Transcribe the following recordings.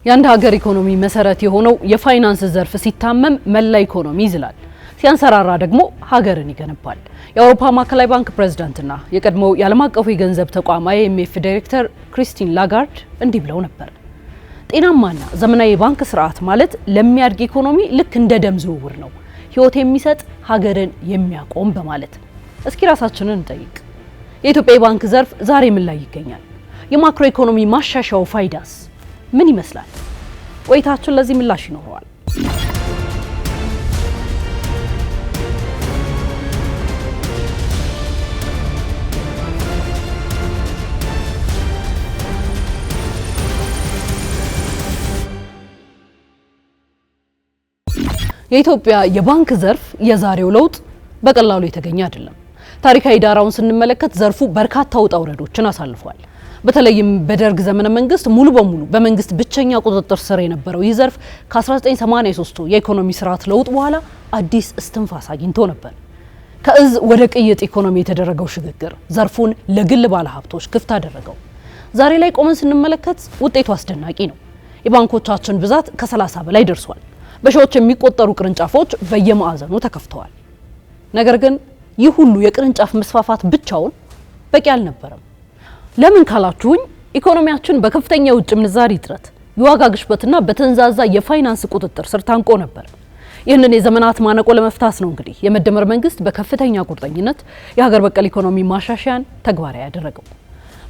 የአንድ ሀገር ኢኮኖሚ መሰረት የሆነው የፋይናንስ ዘርፍ ሲታመም መላ ኢኮኖሚ ይዝላል፣ ሲያንሰራራ ደግሞ ሀገርን ይገነባል። የአውሮፓ ማዕከላዊ ባንክ ፕሬዝዳንትና የቀድሞው የዓለም አቀፉ የገንዘብ ተቋም IMF ዳይሬክተር ክሪስቲን ላጋርድ እንዲህ ብለው ነበር። ጤናማና ዘመናዊ የባንክ ስርዓት ማለት ለሚያድግ ኢኮኖሚ ልክ እንደ ደም ዝውውር ነው፣ ህይወት የሚሰጥ ሀገርን የሚያቆም በማለት እስኪ ራሳችንን እንጠይቅ። የኢትዮጵያ የባንክ ዘርፍ ዛሬ ምን ላይ ይገኛል? የማክሮ ኢኮኖሚ ማሻሻያው ፋይዳስ ምን ይመስላል? ቆይታችን ለዚህ ምላሽ ይኖረዋል። የኢትዮጵያ የባንክ ዘርፍ የዛሬው ለውጥ በቀላሉ የተገኘ አይደለም። ታሪካዊ ዳራውን ስንመለከት ዘርፉ በርካታ ውጣ ውረዶችን አሳልፏል። በተለይም በደርግ ዘመነ መንግስት ሙሉ በሙሉ በመንግስት ብቸኛ ቁጥጥር ስር የነበረው ይህ ዘርፍ ከ1983 የኢኮኖሚ ስርዓት ለውጥ በኋላ አዲስ እስትንፋስ አግኝቶ ነበር። ከእዝ ወደ ቅይጥ ኢኮኖሚ የተደረገው ሽግግር ዘርፉን ለግል ባለሀብቶች ክፍት አደረገው። ዛሬ ላይ ቆመን ስንመለከት ውጤቱ አስደናቂ ነው። የባንኮቻችን ብዛት ከ30 በላይ ደርሷል። በሺዎች የሚቆጠሩ ቅርንጫፎች በየማዕዘኑ ተከፍተዋል። ነገር ግን ይህ ሁሉ የቅርንጫፍ መስፋፋት ብቻውን በቂ አልነበረም። ለምን ካላችሁኝ ኢኮኖሚያችን በከፍተኛ የውጭ ምንዛሪ እጥረት፣ የዋጋ ግሽበትና በተንዛዛ የፋይናንስ ቁጥጥር ስር ታንቆ ነበር። ይህንን የዘመናት ማነቆ ለመፍታት ነው እንግዲህ የመደመር መንግስት በከፍተኛ ቁርጠኝነት የሀገር በቀል ኢኮኖሚ ማሻሻያን ተግባራዊ ያደረገው።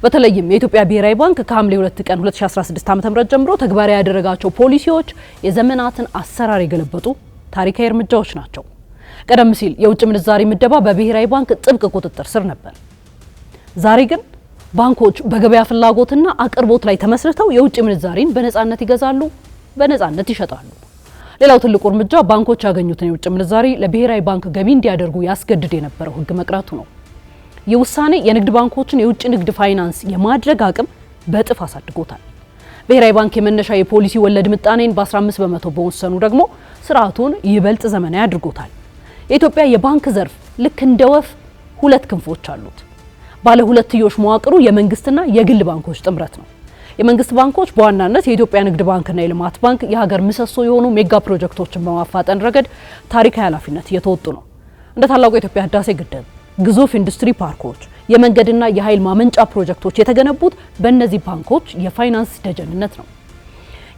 በተለይም የኢትዮጵያ ብሔራዊ ባንክ ከሐምሌ 2 ቀን 2016 ዓ.ም ጀምሮ ተግባራዊ ያደረጋቸው ፖሊሲዎች የዘመናትን አሰራር የገለበጡ ታሪካዊ እርምጃዎች ናቸው። ቀደም ሲል የውጭ ምንዛሪ ምደባ በብሔራዊ ባንክ ጥብቅ ቁጥጥር ስር ነበር። ዛሬ ግን ባንኮች በገበያ ፍላጎትና አቅርቦት ላይ ተመስርተው የውጭ ምንዛሪን በነፃነት ይገዛሉ፣ በነፃነት ይሸጣሉ። ሌላው ትልቁ እርምጃ ባንኮች ያገኙትን የውጭ ምንዛሪ ለብሔራዊ ባንክ ገቢ እንዲያደርጉ ያስገድድ የነበረው ሕግ መቅረቱ ነው። ይህ ውሳኔ የንግድ ባንኮችን የውጭ ንግድ ፋይናንስ የማድረግ አቅም በእጥፍ አሳድጎታል። ብሔራዊ ባንክ የመነሻ የፖሊሲ ወለድ ምጣኔን በ15 በመቶ በወሰኑ ደግሞ ስርዓቱን ይበልጥ ዘመናዊ አድርጎታል። የኢትዮጵያ የባንክ ዘርፍ ልክ እንደ ወፍ ሁለት ክንፎች አሉት። ባለ ሁለትዮሽ መዋቅሩ የመንግስትና የግል ባንኮች ጥምረት ነው። የመንግስት ባንኮች በዋናነት የኢትዮጵያ ንግድ ባንክና የልማት ባንክ የሀገር ምሰሶ የሆኑ ሜጋ ፕሮጀክቶችን በማፋጠን ረገድ ታሪካዊ ኃላፊነት እየተወጡ ነው። እንደ ታላቁ የኢትዮጵያ ህዳሴ ግድብ፣ ግዙፍ ኢንዱስትሪ ፓርኮች፣ የመንገድና የኃይል ማመንጫ ፕሮጀክቶች የተገነቡት በእነዚህ ባንኮች የፋይናንስ ደጀንነት ነው።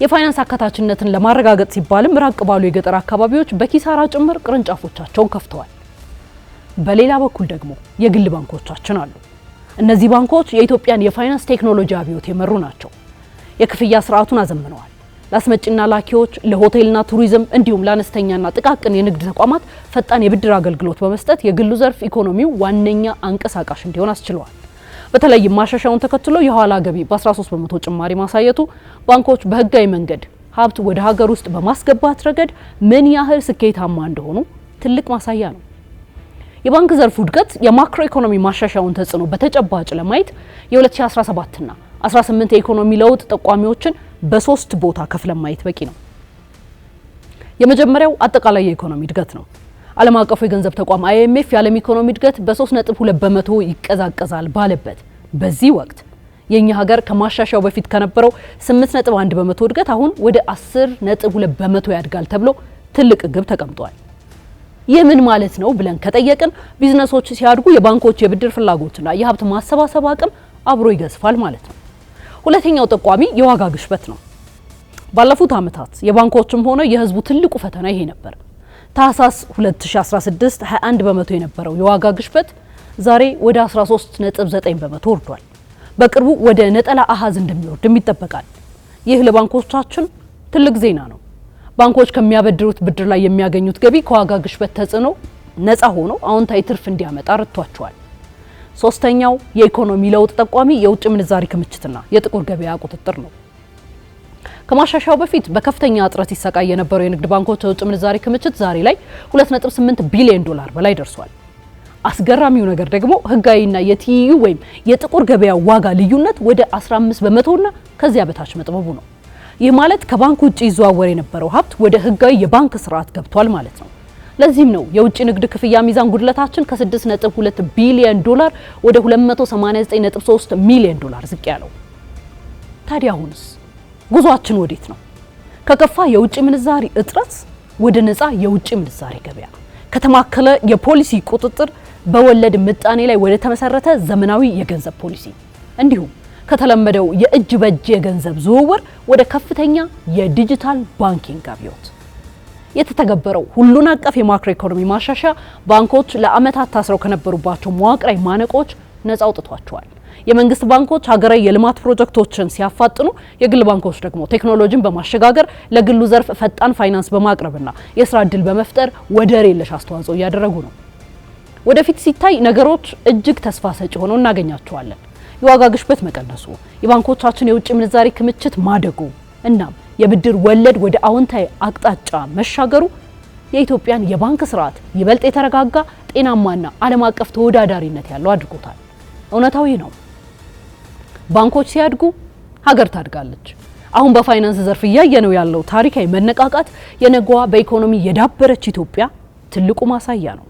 የፋይናንስ አካታችነትን ለማረጋገጥ ሲባልም ራቅ ባሉ የገጠር አካባቢዎች በኪሳራ ጭምር ቅርንጫፎቻቸውን ከፍተዋል። በሌላ በኩል ደግሞ የግል ባንኮቻችን አሉ። እነዚህ ባንኮች የኢትዮጵያን የፋይናንስ ቴክኖሎጂ አብዮት የመሩ ናቸው። የክፍያ ስርዓቱን አዘምነዋል። ለአስመጪና ላኪዎች፣ ለሆቴልና ቱሪዝም እንዲሁም ለአነስተኛና ጥቃቅን የንግድ ተቋማት ፈጣን የብድር አገልግሎት በመስጠት የግሉ ዘርፍ ኢኮኖሚው ዋነኛ አንቀሳቃሽ እንዲሆን አስችለዋል። በተለይም ማሻሻያውን ተከትሎ የኋላ ገቢ በ13 በመቶ ጭማሪ ማሳየቱ ባንኮች በህጋዊ መንገድ ሀብት ወደ ሀገር ውስጥ በማስገባት ረገድ ምን ያህል ስኬታማ እንደሆኑ ትልቅ ማሳያ ነው። የባንክ ዘርፉ እድገት የማክሮ ኢኮኖሚ ማሻሻያውን ተጽዕኖ በተጨባጭ ለማየት የ2017ና 18 የኢኮኖሚ ለውጥ ጠቋሚዎችን በሶስት ቦታ ከፍለን ማየት በቂ ነው። የመጀመሪያው አጠቃላይ የኢኮኖሚ እድገት ነው። ዓለም አቀፉ የገንዘብ ተቋም IMF የዓለም ኢኮኖሚ እድገት በ3.2 በመቶ ይቀዛቀዛል ባለበት በዚህ ወቅት የኛ ሀገር ከማሻሻያው በፊት ከነበረው 8.1 በመቶ እድገት አሁን ወደ 10.2 በመቶ ያድጋል ተብሎ ትልቅ ግብ ተቀምጧል። ይህ ምን ማለት ነው ብለን ከጠየቅን ቢዝነሶች ሲያድጉ የባንኮች የብድር ፍላጎትና የሀብት ማሰባሰብ አቅም አብሮ ይገዝፋል ማለት ነው። ሁለተኛው ጠቋሚ የዋጋ ግሽበት ነው። ባለፉት ዓመታት የባንኮችም ሆነ የህዝቡ ትልቁ ፈተና ይሄ ነበር። ታህሳስ 2016 21 በመቶ የነበረው የዋጋ ግሽበት ዛሬ ወደ 13.9 በመቶ ወርዷል። በቅርቡ ወደ ነጠላ አሃዝ እንደሚወርድም ይጠበቃል። ይህ ለባንኮቻችን ትልቅ ዜና ነው። ባንኮች ከሚያበድሩት ብድር ላይ የሚያገኙት ገቢ ከዋጋ ግሽበት ተጽዕኖ ነፃ ሆኖ አዎንታዊ ትርፍ እንዲያመጣ ረድቷቸዋል። ሶስተኛው የኢኮኖሚ ለውጥ ጠቋሚ የውጭ ምንዛሪ ክምችትና የጥቁር ገበያ ቁጥጥር ነው። ከማሻሻያው በፊት በከፍተኛ እጥረት ይሰቃይ የነበረው የንግድ ባንኮች የውጭ ምንዛሪ ክምችት ዛሬ ላይ 2.8 ቢሊዮን ዶላር በላይ ደርሷል። አስገራሚው ነገር ደግሞ ህጋዊና የትይዩ ወይም የጥቁር ገበያ ዋጋ ልዩነት ወደ 15 በመቶና ከዚያ በታች መጥበቡ ነው። ይህ ማለት ከባንክ ውጪ ይዘዋወር የነበረው ሀብት ወደ ህጋዊ የባንክ ስርዓት ገብቷል ማለት ነው። ለዚህም ነው የውጭ ንግድ ክፍያ ሚዛን ጉድለታችን ከ6.2 ቢሊዮን ዶላር ወደ 289.3 ሚሊዮን ዶላር ዝቅ ያለው። ታዲያ አሁንስ ጉዟችን ወዴት ነው? ከከፋ የውጭ ምንዛሪ እጥረት ወደ ነፃ የውጭ ምንዛሪ ገበያ፣ ከተማከለ የፖሊሲ ቁጥጥር በወለድ ምጣኔ ላይ ወደ ተመሰረተ ዘመናዊ የገንዘብ ፖሊሲ፣ እንዲሁም ከተለመደው የእጅ በእጅ የገንዘብ ዝውውር ወደ ከፍተኛ የዲጂታል ባንኪንግ አብዮት የተተገበረው ሁሉን አቀፍ የማክሮ ኢኮኖሚ ማሻሻያ ባንኮች ለዓመታት ታስረው ከነበሩባቸው መዋቅራዊ ማነቆች ነፃ አውጥቷቸዋል። የመንግስት ባንኮች ሀገራዊ የልማት ፕሮጀክቶችን ሲያፋጥኑ፣ የግል ባንኮች ደግሞ ቴክኖሎጂን በማሸጋገር ለግሉ ዘርፍ ፈጣን ፋይናንስ በማቅረብና የስራ ዕድል በመፍጠር ወደር የለሽ አስተዋጽኦ እያደረጉ ነው። ወደፊት ሲታይ ነገሮች እጅግ ተስፋ ሰጪ ሆነው እናገኛቸዋለን። የዋጋ ግሽበት መቀነሱ፣ የባንኮቻችን የውጭ ምንዛሪ ክምችት ማደጉ እናም የብድር ወለድ ወደ አዎንታዊ አቅጣጫ መሻገሩ የኢትዮጵያን የባንክ ስርዓት ይበልጥ የተረጋጋ ጤናማና ዓለም አቀፍ ተወዳዳሪነት ያለው አድርጎታል። እውነታዊ ነው። ባንኮች ሲያድጉ ሀገር ታድጋለች። አሁን በፋይናንስ ዘርፍ እያየነው ያለው ታሪካዊ መነቃቃት የነገዋ በኢኮኖሚ የዳበረች ኢትዮጵያ ትልቁ ማሳያ ነው።